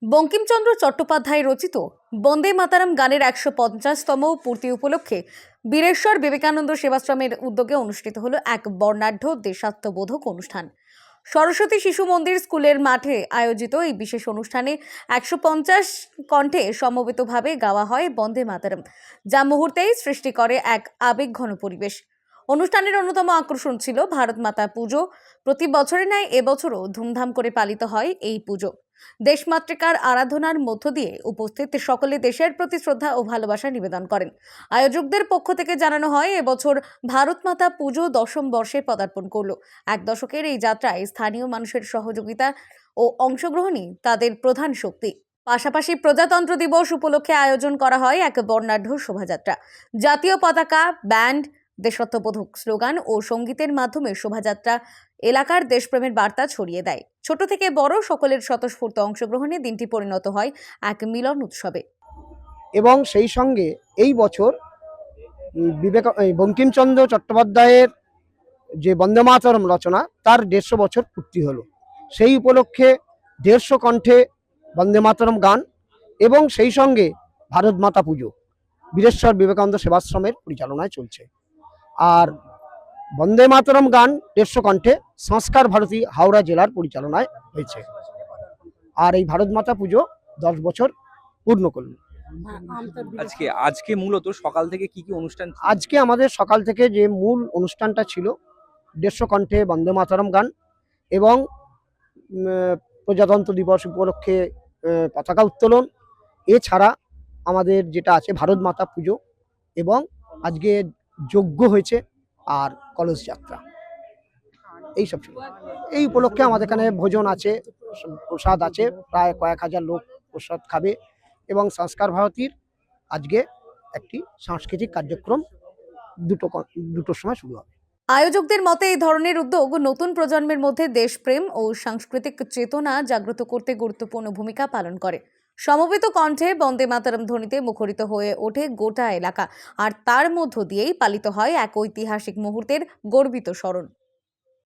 বঙ্কিমচন্দ্র চট্টোপাধ্যায় রচিত বন্দে মাতরম গানের ১৫০তম পূর্তি উপলক্ষে বীরেশ্বর বিবেকানন্দ সেবাশ্রমের উদ্যোগে অনুষ্ঠিত হলো এক বর্ণাঢ্য দেশাত্মবোধক অনুষ্ঠান। সরস্বতী শিশু মন্দির স্কুলের মাঠে আয়োজিত এই বিশেষ অনুষ্ঠানে ১৫০ কণ্ঠে সমবেতভাবে গাওয়া হয় বন্দে মাতরম, যা মুহূর্তেই সৃষ্টি করে এক আবেগঘন পরিবেশ। অনুষ্ঠানের অন্যতম আকর্ষণ ছিল ভারত মাতা পুজো। প্রতি বছরের ন্যায় এবছরও ধুমধাম করে পালিত হয় এই পুজো। দেশমাতৃকার আরাধনার মধ্য দিয়ে উপস্থিত সকলে দেশের প্রতি শ্রদ্ধা ও ভালোবাসা নিবেদন করেন। আয়োজকদের পক্ষ থেকে জানানো হয়, এবছর ভারত মাতা পুজো ১০ম বর্ষে পদার্পণ করলো। এক দশকের এই যাত্রায় স্থানীয় মানুষের সহযোগিতা ও অংশগ্রহণই তাদের প্রধান শক্তি। পাশাপাশি প্রজাতন্ত্র দিবস উপলক্ষে আয়োজন করা হয় এক বর্ণাঢ্য শোভাযাত্রা। জাতীয় পতাকা, ব্যান্ড, দেশাত্মবোধক স্লোগান ও সঙ্গীতের মাধ্যমে শোভাযাত্রা এলাকার দেশপ্রেমের বার্তা ছড়িয়ে দেয়। ছোট থেকে বড় সকলের স্বতঃস্ফূর্ত অংশগ্রহণে দিনটি পরিণত হয় এক মিলন উৎসবে। এবং সেই সঙ্গে এই বছর বঙ্কিমচন্দ্র চট্টোপাধ্যায়ের যে বন্দে মাতরম রচনা তার ১৫০ বছর পূর্তি হলো। সেই উপলক্ষে ১৫০ কণ্ঠে বন্দে মাতরম গান এবং সেই সঙ্গে ভারত মাতা পুজো বীরেশ্বর বিবেকানন্দ সেবাশ্রমের পরিচালনায় চলছে। আর বন্দে মাতরম গান ১৫০ কণ্ঠে সংস্কার ভারতী হাওড়া জেলার পরিচালনায় হয়েছে। আর এই ভারত মাতা পুজো ১০ বছর পূর্ণ করল। আজকে মূলত সকাল থেকে কি অনুষ্ঠান? আজকে আমাদের সকাল থেকে যে মূল অনুষ্ঠানটা ছিল ১৫০ কণ্ঠে বন্দে মাতরম গান এবং প্রজাতন্ত্র দিবস উপলক্ষে পতাকা উত্তোলন। এছাড়া আমাদের যেটা আছে ভারত মাতা পুজো এবং আজকে যজ্ঞ হয়েছে আর কলস যাত্রা, এইসব ছিল। এই উপলক্ষে আমাদের এখানে ভোজন আছে, প্রসাদ আছে, প্রায় কয়েক হাজার লোক প্রসাদ খাবে এবং সংস্কার ভারতীর আজকে একটি সাংস্কৃতিক কার্যক্রম দুটোর সময় শুরু হবে। আয়োজকদের মতে এই ধরনের উদ্যোগ নতুন প্রজন্মের মধ্যে দেশপ্রেম ও সাংস্কৃতিক চেতনা জাগ্রত করতে গুরুত্বপূর্ণ ভূমিকা পালন করে। সমবেত কণ্ঠে বন্দে মাতরম ধ্বনিতে মুখরিত হয়ে ওঠে গোটা এলাকা, আর তার মধ্য দিয়েই পালিত হয় এক ঐতিহাসিক মুহূর্তের গর্বিত স্মরণ।